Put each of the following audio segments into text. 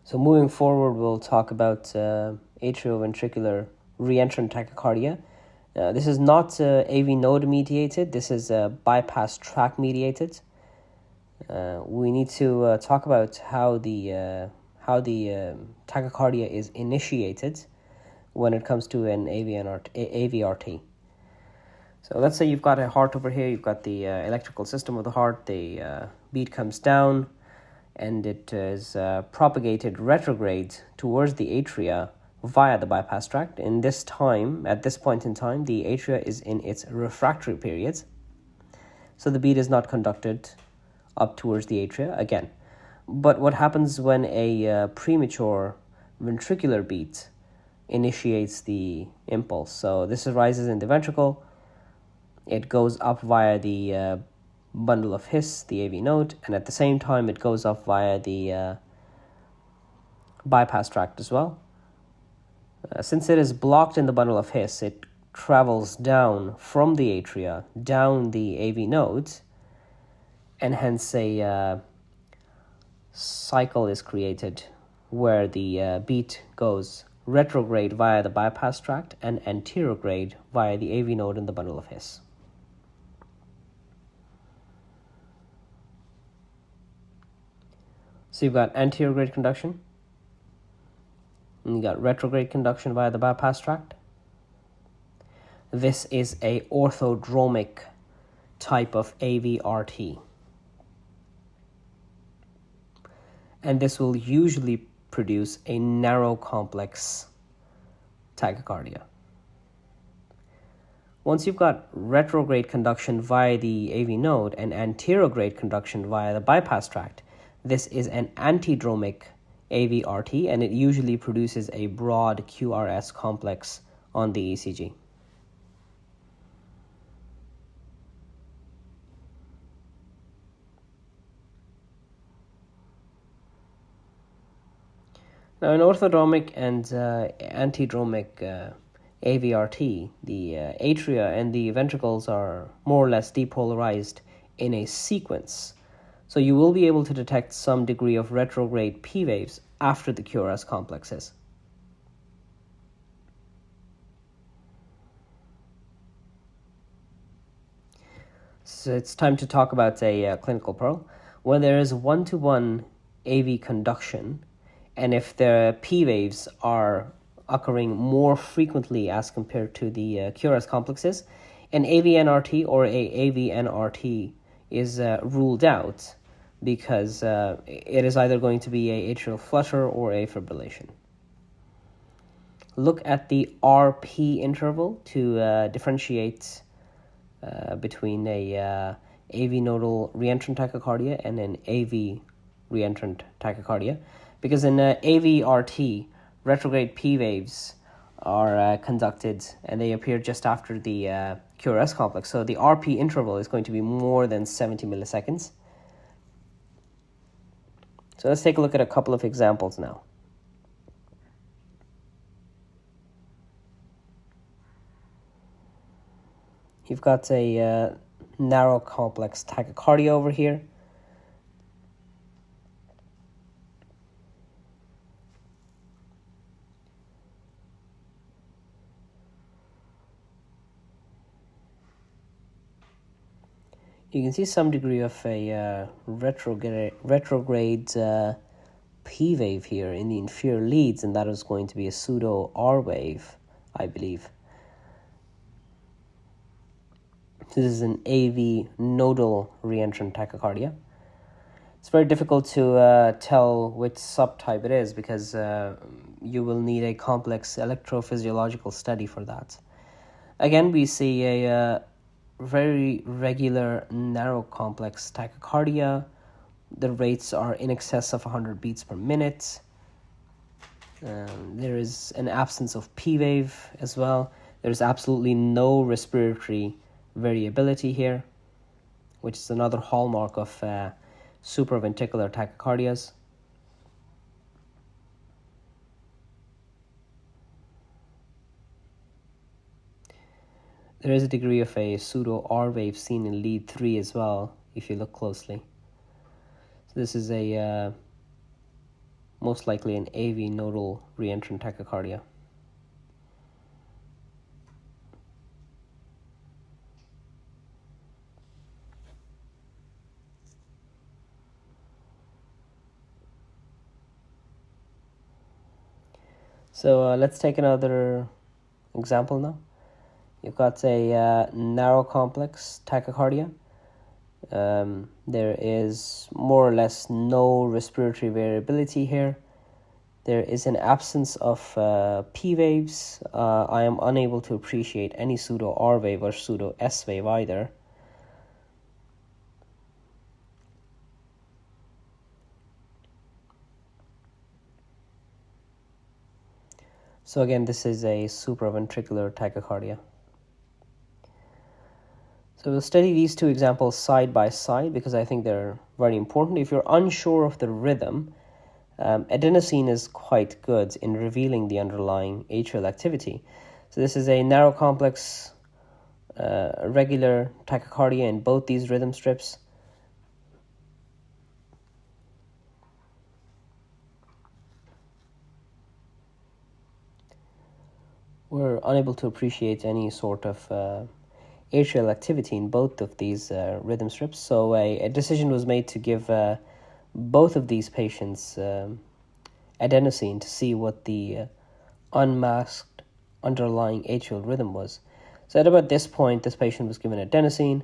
So moving forward, we'll talk about atrioventricular re-entrant tachycardia. This is not AV node mediated. This is bypass tract mediated. We need to talk about how the tachycardia is initiated when it comes to an AVNRT. So let's say you've got a heart over here. You've got the electrical system of the heart. The beat comes down, and it is propagated retrograde towards the atria via the bypass tract. At this point in time, the atria is in its refractory period, so the beat is not conducted up towards the atria again. But what happens when a premature ventricular beat initiates the impulse? So this arises in the ventricle. It goes up via the bundle of His, the AV node, and at the same time it goes up via the bypass tract as well. Since it is blocked in the bundle of His, it travels down from the atria, down the AV nodes, and hence a cycle is created where the beat goes retrograde via the bypass tract and anterograde via the AV node in the bundle of His. So you've got anterograde conduction, and you got retrograde conduction via the bypass tract. This is a orthodromic type of AVRT. And this will usually produce a narrow complex tachycardia. Once you've got retrograde conduction via the AV node and anterograde conduction via the bypass tract, this is an antidromic AVRT, and it usually produces a broad QRS complex on the ECG. Now, in orthodromic and antidromic AVRT, the atria and the ventricles are more or less depolarized in a sequence. So you will be able to detect some degree of retrograde P waves after the QRS complexes. So it's time to talk about a clinical pearl. When there is one-to-one AV conduction, and if the P waves are occurring more frequently as compared to the QRS complexes, an AVNRT or a AVNRT is ruled out because it is either going to be a atrial flutter or a fibrillation. Look at the RP interval to differentiate between a AV nodal re-entrant tachycardia and an AV re-entrant tachycardia, because in AVRT, retrograde P waves are conducted and they appear just after the QRS complex. So the RP interval is going to be more than 70 milliseconds. So let's take a look at a couple of examples now. You've got a narrow complex tachycardia over here. You can see some degree of a retrograde P wave here in the inferior leads, and that is going to be a pseudo R wave, I believe. This is an AV nodal re-entrant tachycardia. It's very difficult to tell which subtype it is because you will need a complex electrophysiological study for that. Again, we see a very regular narrow complex tachycardia. The rates are in excess of 100 beats per minute. There is an absence of P wave as well. There's absolutely no respiratory variability here, which is another hallmark of supraventricular tachycardias. There is a degree of a pseudo R wave seen in lead 3 as well, if you look closely. So this is a most likely an AV nodal re-entrant tachycardia. So let's take another example now. You've got a narrow complex tachycardia. There is more or less no respiratory variability here. There is an absence of P waves. I am unable to appreciate any pseudo R wave or pseudo S wave either. So again, this is a supraventricular tachycardia. So we'll study these two examples side by side because I think they're very important. If you're unsure of the rhythm, adenosine is quite good in revealing the underlying atrial activity. So this is a narrow complex regular tachycardia in both these rhythm strips. We're unable to appreciate any sort of atrial activity in both of these rhythm strips. So a decision was made to give both of these patients adenosine to see what the unmasked underlying atrial rhythm was. So at about this point, this patient was given adenosine.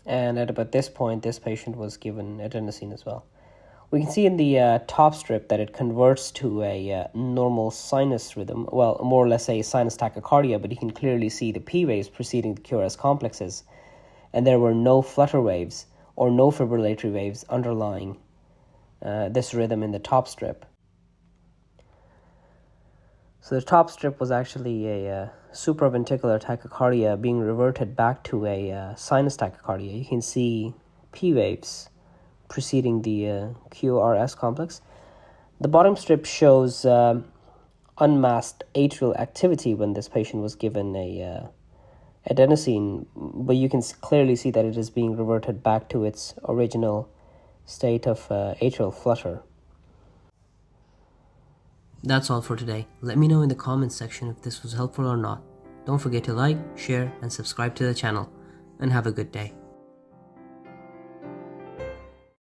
And at about this point, this patient was given adenosine as well. We can see in the top strip that it converts to a normal sinus rhythm, well, more or less a sinus tachycardia, but you can clearly see the P waves preceding the QRS complexes, and there were no flutter waves or no fibrillatory waves underlying this rhythm in the top strip. So the top strip was actually a supraventricular tachycardia being reverted back to a sinus tachycardia. You can see P waves preceding the QRS complex. The bottom strip shows unmasked atrial activity when this patient was given a adenosine, but you can clearly see that it is being reverted back to its original state of atrial flutter. That's all for today. Let me know in the comments section if this was helpful or not. Don't forget to like, share, and subscribe to the channel, and have a good day.